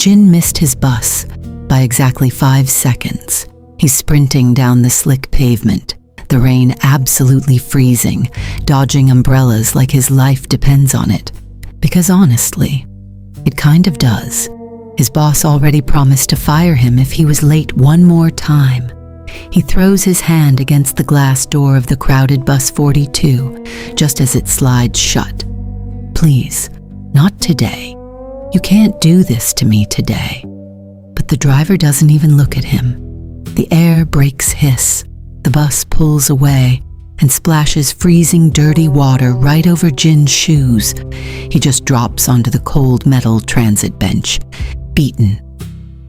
Jin missed his bus by exactly 5 seconds. He's sprinting down the slick pavement, the rain absolutely freezing, dodging umbrellas like his life depends on it. Because honestly, it kind of does. His boss already promised to fire him if he was late one more time. He throws his hand against the glass door of the crowded bus 42 just as it slides shut. Please, not today. You can't do this to me today. But the driver doesn't even look at him. The air brakes hiss. The bus pulls away and splashes freezing dirty water right over Jin's shoes. He just drops onto the cold metal transit bench, beaten,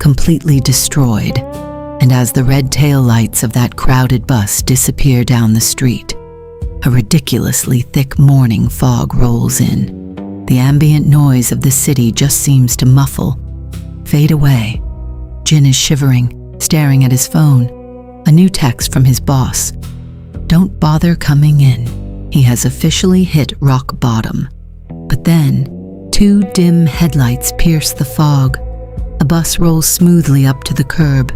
completely destroyed. And as the red taillights of that crowded bus disappear down the street, a ridiculously thick morning fog rolls in. The ambient noise of the city just seems to muffle, fade away. Jin is shivering, staring at his phone. A new text from his boss. Don't bother coming in. He has officially hit rock bottom. But then, 2 dim headlights pierce the fog. A bus rolls smoothly up to the curb.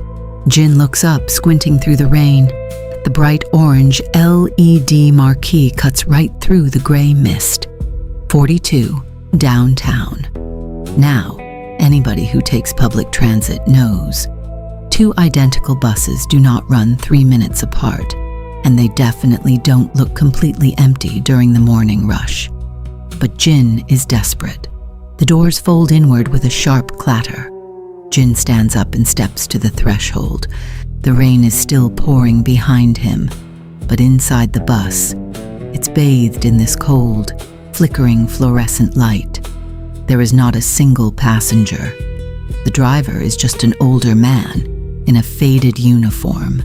Jin looks up, squinting through the rain. The bright orange LED marquee cuts right through the gray mist. 42, downtown. Now, anybody who takes public transit knows. 2 identical buses do not run 3 minutes apart, and they definitely don't look completely empty during the morning rush. But Jin is desperate. The doors fold inward with a sharp clatter. Jin stands up and steps to the threshold. The rain is still pouring behind him, but inside the bus, it's bathed in this cold, flickering fluorescent light. There is not a single passenger. The driver is just an older man in a faded uniform,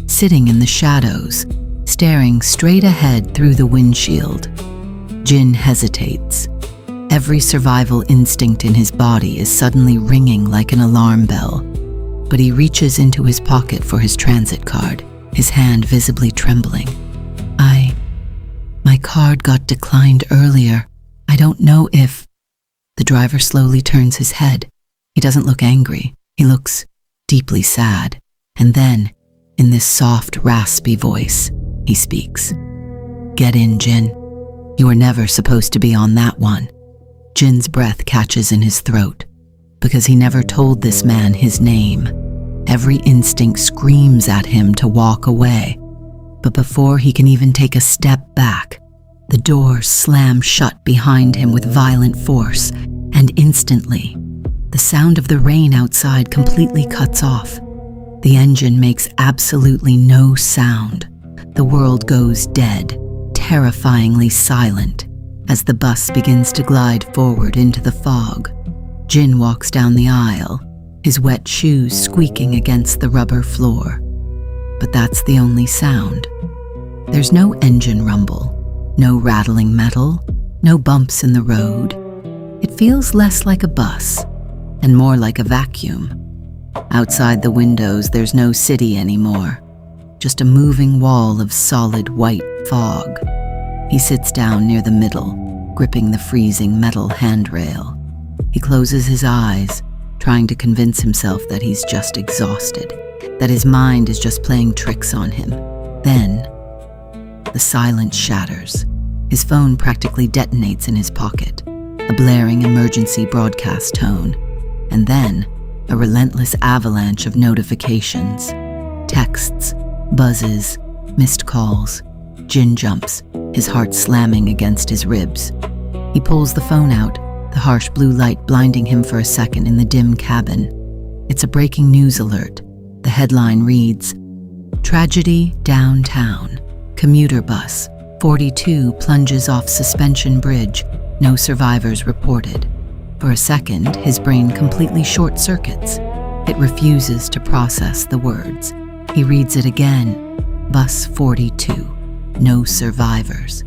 sitting in the shadows, staring straight ahead through the windshield. Jin hesitates. Every survival instinct in his body is suddenly ringing like an alarm bell, but he reaches into his pocket for his transit card, his hand visibly trembling. My card got declined earlier. I don't know if... The driver slowly turns his head. He doesn't look angry. He looks deeply sad. And then, in this soft, raspy voice, he speaks. Get in, Jin. You were never supposed to be on that one. Jin's breath catches in his throat, because he never told this man his name. Every instinct screams at him to walk away. But before he can even take a step back, the doors slam shut behind him with violent force, and instantly, the sound of the rain outside completely cuts off. The engine makes absolutely no sound. The world goes dead, terrifyingly silent, as the bus begins to glide forward into the fog. Jin walks down the aisle, his wet shoes squeaking against the rubber floor. But that's the only sound. There's no engine rumble, no rattling metal, no bumps in the road. It feels less like a bus, and more like a vacuum. Outside the windows, there's no city anymore, just a moving wall of solid white fog. He sits down near the middle, gripping the freezing metal handrail. He closes his eyes, trying to convince himself that he's just exhausted, that his mind is just playing tricks on him. Then, the silence shatters. His phone practically detonates in his pocket, a blaring emergency broadcast tone, and then a relentless avalanche of notifications, texts, buzzes, missed calls. Jin jumps, his heart slamming against his ribs. He pulls the phone out, the harsh blue light blinding him for a second in the dim cabin. It's a breaking news alert. The headline reads, Tragedy downtown. Commuter bus 42 plunges off suspension bridge. No survivors reported. For a second, his brain completely short-circuits. It refuses to process the words. He reads it again. Bus 42. No survivors.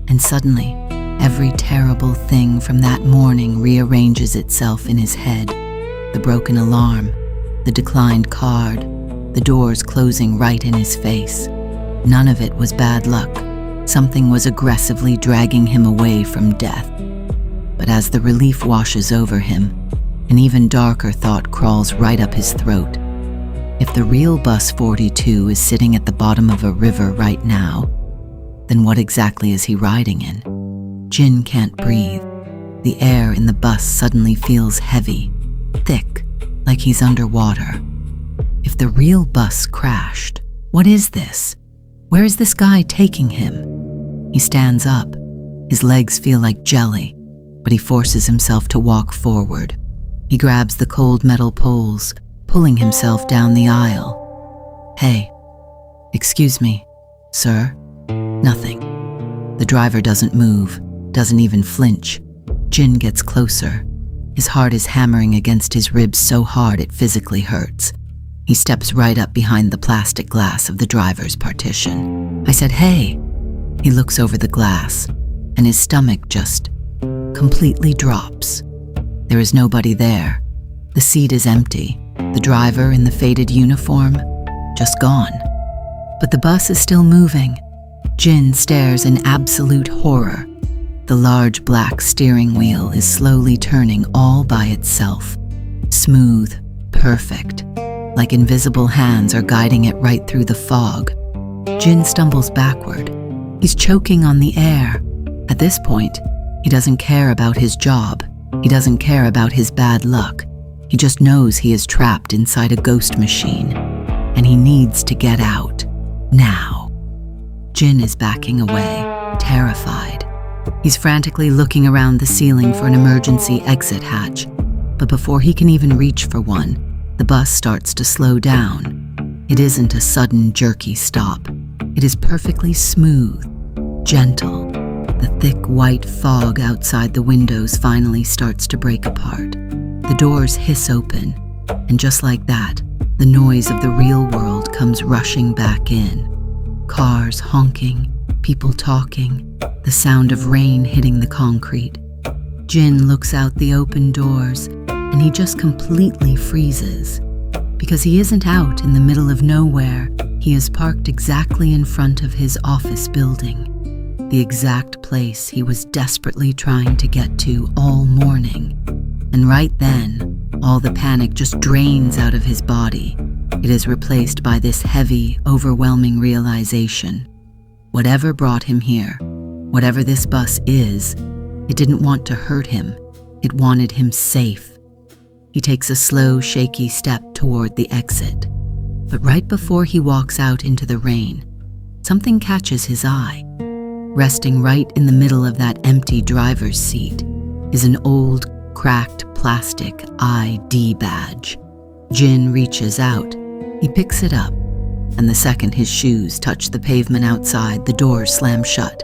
And suddenly, every terrible thing from that morning rearranges itself in his head. The broken alarm, the declined card, the doors closing right in his face. None of it was bad luck. Something was aggressively dragging him away from death. But as the relief washes over him, An even darker thought crawls right up his throat. If the real bus 42 is sitting at the bottom of a river right now, then what exactly is he riding in? Jin can't breathe. The air in the bus suddenly feels heavy, thick, like he's underwater. If the real bus crashed, what is this? Where is this guy taking him? He stands up. His legs feel like jelly, but he forces himself to walk forward. He grabs the cold metal poles, pulling himself down the aisle. Hey, excuse me, sir? Nothing. The driver doesn't move, doesn't even flinch. Jin gets closer. His heart is hammering against his ribs so hard it physically hurts. He steps right up behind the plastic glass of the driver's partition. I said, hey. He looks over the glass, and his stomach just completely drops. There is nobody there. The seat is empty. The driver in the faded uniform, just gone. But the bus is still moving. Jin stares in absolute horror. The large black steering wheel is slowly turning all by itself. Smooth, perfect, like invisible hands are guiding it right through the fog. Jin stumbles backward. He's choking on the air. At this point, he doesn't care about his job. He doesn't care about his bad luck. He just knows he is trapped inside a ghost machine, and he needs to get out, now. Jin is backing away, terrified. He's frantically looking around the ceiling for an emergency exit hatch, but before he can even reach for one, the bus starts to slow down. It isn't a sudden, jerky stop. It is perfectly smooth, gentle. The thick white fog outside the windows finally starts to break apart. The doors hiss open, and just like that, the noise of the real world comes rushing back in. Cars honking, people talking, the sound of rain hitting the concrete. Jin looks out the open doors, and he just completely freezes. Because he isn't out in the middle of nowhere, he is parked exactly in front of his office building. The exact place he was desperately trying to get to all morning. And right then, all the panic just drains out of his body. It is replaced by this heavy, overwhelming realization. Whatever brought him here, whatever this bus is, it didn't want to hurt him. It wanted him safe. He takes a slow, shaky step toward the exit. But right before he walks out into the rain, something catches his eye. Resting right in the middle of that empty driver's seat is an old, cracked plastic ID badge. Jin reaches out. He picks it up, and the second his shoes touch the pavement outside, the doors slam shut.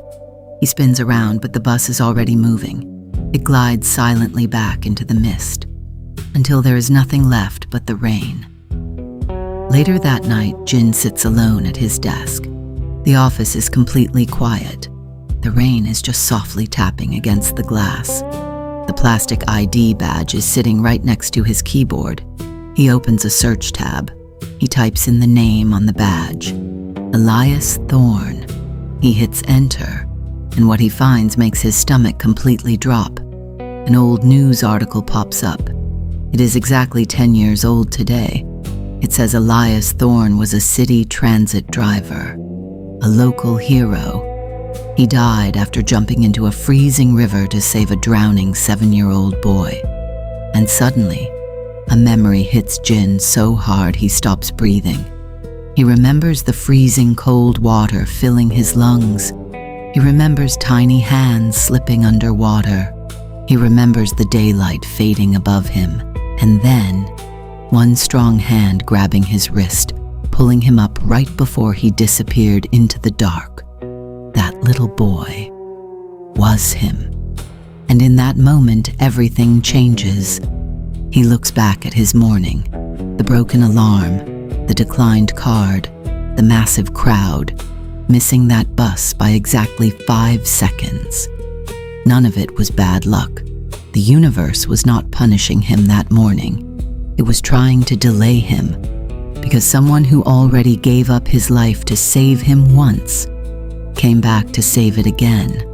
He spins around, but the bus is already moving. It glides silently back into the mist, until there is nothing left but the rain. Later that night, Jin sits alone at his desk. The office is completely quiet. The rain is just softly tapping against the glass. The plastic ID badge is sitting right next to his keyboard. He opens a search tab. He types in the name on the badge, Elias Thorne. He hits enter, and what he finds makes his stomach completely drop. An old news article pops up. It is exactly 10 years old today. It says Elias Thorne was a city transit driver, a local hero. He died after jumping into a freezing river to save a drowning 7-year-old boy. And suddenly, a memory hits Jin so hard he stops breathing. He remembers the freezing cold water filling his lungs. He remembers tiny hands slipping underwater. He remembers the daylight fading above him. And then, one strong hand grabbing his wrist, pulling him up right before he disappeared into the dark. That little boy was him. And in that moment, everything changes. He looks back at his morning, the broken alarm, the declined card, the massive crowd, missing that bus by exactly 5 seconds. None of it was bad luck. The universe was not punishing him that morning. It was trying to delay him, because someone who already gave up his life to save him once came back to save it again.